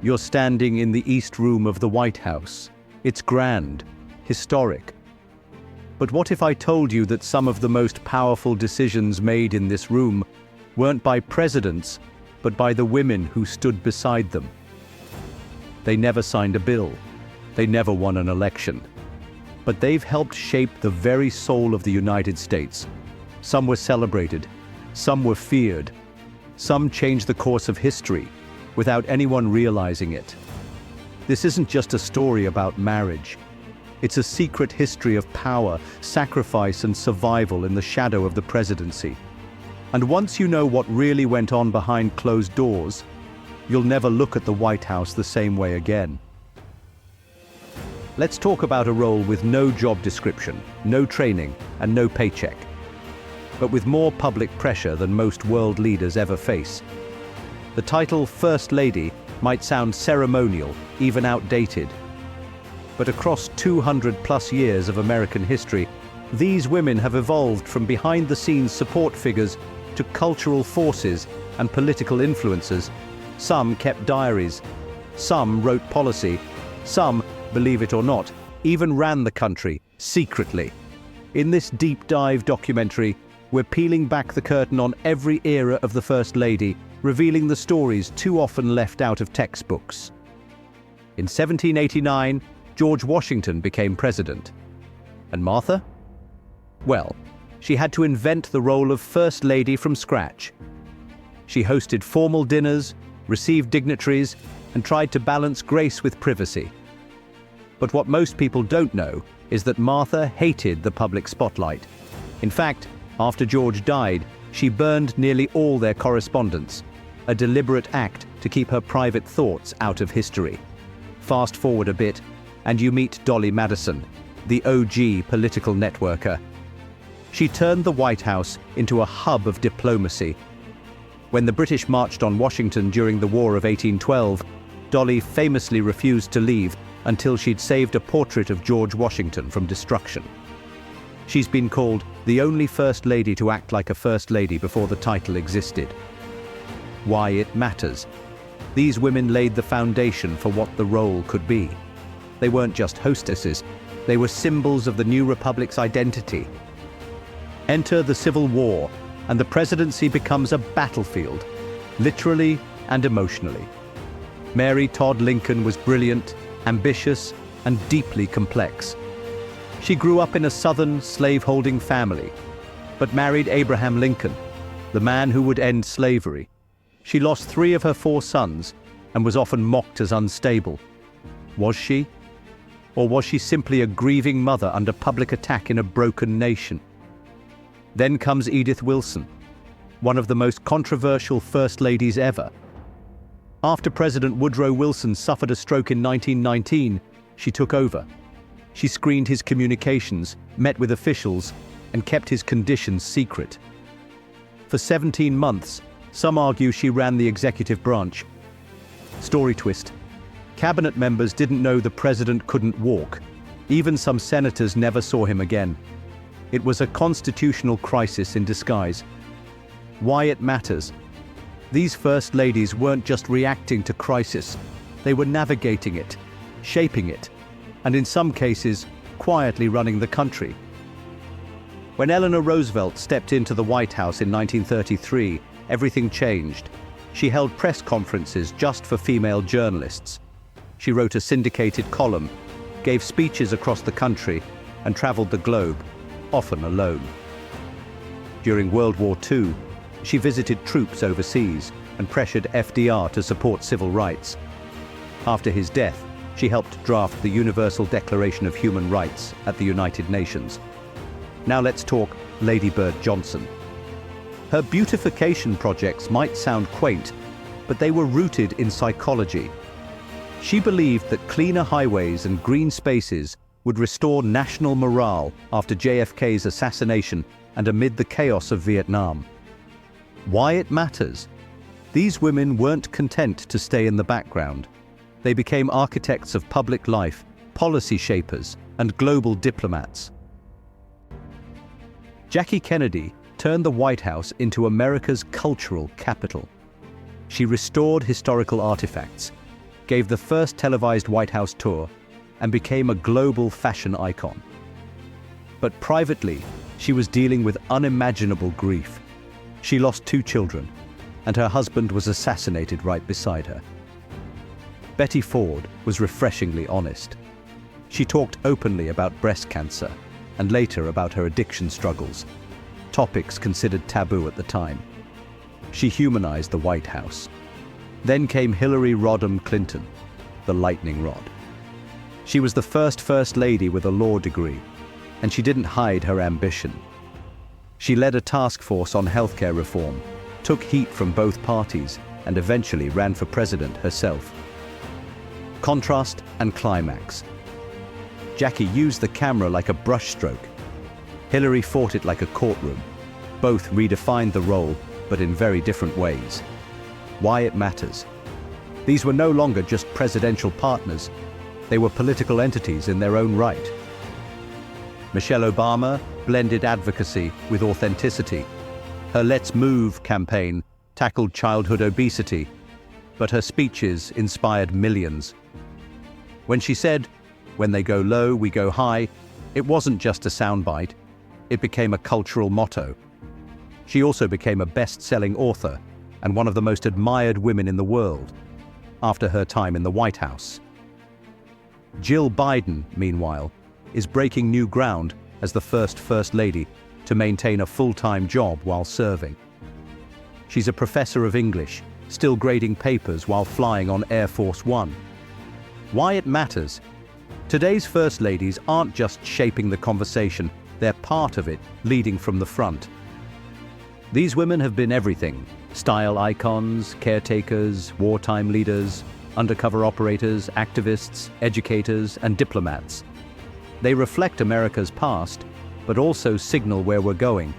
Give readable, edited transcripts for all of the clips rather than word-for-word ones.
You're standing in the East Room of the White House. It's grand, historic. But what if I told you that some of the most powerful decisions made in this room weren't by presidents, but by the women who stood beside them? They never signed a bill. They never won an election. But they've helped shape the very soul of the United States. Some were celebrated. Some were feared. Some changed the course of history without anyone realizing it. This isn't just a story about marriage. It's a secret history of power, sacrifice, and survival in the shadow of the presidency. And once you know what really went on behind closed doors, you'll never look at the White House the same way again. Let's talk about a role with no job description, no training, and no paycheck, but with more public pressure than most world leaders ever face. The title First Lady might sound ceremonial, even outdated. But across 200+ years of American history, these women have evolved from behind-the-scenes support figures to cultural forces and political influencers. Some kept diaries, some wrote policy, some, believe it or not, even ran the country secretly. In this deep dive documentary, we're peeling back the curtain on every era of the First Lady, revealing the stories too often left out of textbooks. In 1789, George Washington became president. And Martha? Well, she had to invent the role of First Lady from scratch. She hosted formal dinners, received dignitaries, and tried to balance grace with privacy. But what most people don't know is that Martha hated the public spotlight. In fact, after George died, she burned nearly all their correspondence, a deliberate act to keep her private thoughts out of history. Fast forward a bit, and you meet Dolley Madison, the OG political networker. She turned the White House into a hub of diplomacy. When the British marched on Washington during the War of 1812, Dolley famously refused to leave until she'd saved a portrait of George Washington from destruction. She's been called the only First Lady to act like a First Lady before the title existed. Why it matters. These women laid the foundation for what the role could be. They weren't just hostesses, they were symbols of the new republic's identity. Enter the Civil War, and the presidency becomes a battlefield, literally and emotionally. Mary Todd Lincoln was brilliant, ambitious, and deeply complex. She grew up in a Southern slave-holding family, but married Abraham Lincoln, the man who would end slavery. She lost 3 of her 4 sons and was often mocked as unstable. Was she? Or was she simply a grieving mother under public attack in a broken nation? Then comes Edith Wilson, one of the most controversial First Ladies ever. After President Woodrow Wilson suffered a stroke in 1919, she took over. She screened his communications, met with officials, and kept his conditions secret. For 17 months, some argue she ran the executive branch. Story twist. Cabinet members didn't know the president couldn't walk. Even some senators never saw him again. It was a constitutional crisis in disguise. Why it matters. These First Ladies weren't just reacting to crisis. They were navigating it, shaping it, and in some cases, quietly running the country. When Eleanor Roosevelt stepped into the White House in 1933, everything changed. She held press conferences just for female journalists. She wrote a syndicated column, gave speeches across the country, and traveled the globe, often alone. During World War II, she visited troops overseas and pressured FDR to support civil rights. After his death, she helped draft the Universal Declaration of Human Rights at the United Nations. Now let's talk Lady Bird Johnson. Her beautification projects might sound quaint, but they were rooted in psychology. She believed that cleaner highways and green spaces would restore national morale after JFK's assassination and amid the chaos of Vietnam. Why it matters? These women weren't content to stay in the background. They became architects of public life, policy shapers, and global diplomats. Jackie Kennedy turned the White House into America's cultural capital. She restored historical artifacts, gave the first televised White House tour, and became a global fashion icon. But privately, she was dealing with unimaginable grief. She lost 2 children, and her husband was assassinated right beside her. Betty Ford was refreshingly honest. She talked openly about breast cancer, and later about her addiction struggles, topics considered taboo at the time. She humanized the White House. Then came Hillary Rodham Clinton, the lightning rod. She was the first lady with a law degree, and she didn't hide her ambition. She led a task force on healthcare reform, took heat from both parties, and eventually ran for president herself. Contrast and climax. Jackie used the camera like a brushstroke. Hillary fought it like a courtroom. Both redefined the role, but in very different ways. Why it matters. These were no longer just presidential partners. They were political entities in their own right. Michelle Obama blended advocacy with authenticity. Her Let's Move campaign tackled childhood obesity, but her speeches inspired millions. When she said, "When they go low, we go high," it wasn't just a soundbite, it became a cultural motto. She also became a best-selling author and one of the most admired women in the world after her time in the White House. Jill Biden, meanwhile, is breaking new ground as the first lady to maintain a full-time job while serving. She's a professor of English, still grading papers while flying on Air Force One. Why it matters? Today's first ladies aren't just shaping the conversation, they're part of it, leading from the front. These women have been everything: style icons, caretakers, wartime leaders, undercover operators, activists, educators, and diplomats. They reflect America's past, but also signal where we're going.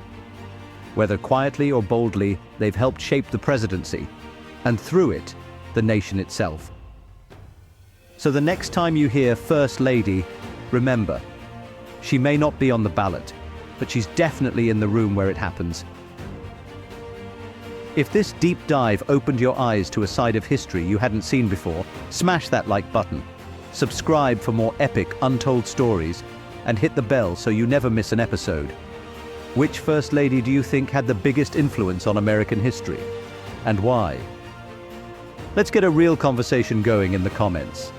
Whether quietly or boldly, they've helped shape the presidency, and through it, the nation itself. So the next time you hear First Lady, remember, she may not be on the ballot, but she's definitely in the room where it happens. If this deep dive opened your eyes to a side of history you hadn't seen before, smash that like button, subscribe for more epic, untold stories, and hit the bell so you never miss an episode. Which First Lady do you think had the biggest influence on American history? And why? Let's get a real conversation going in the comments.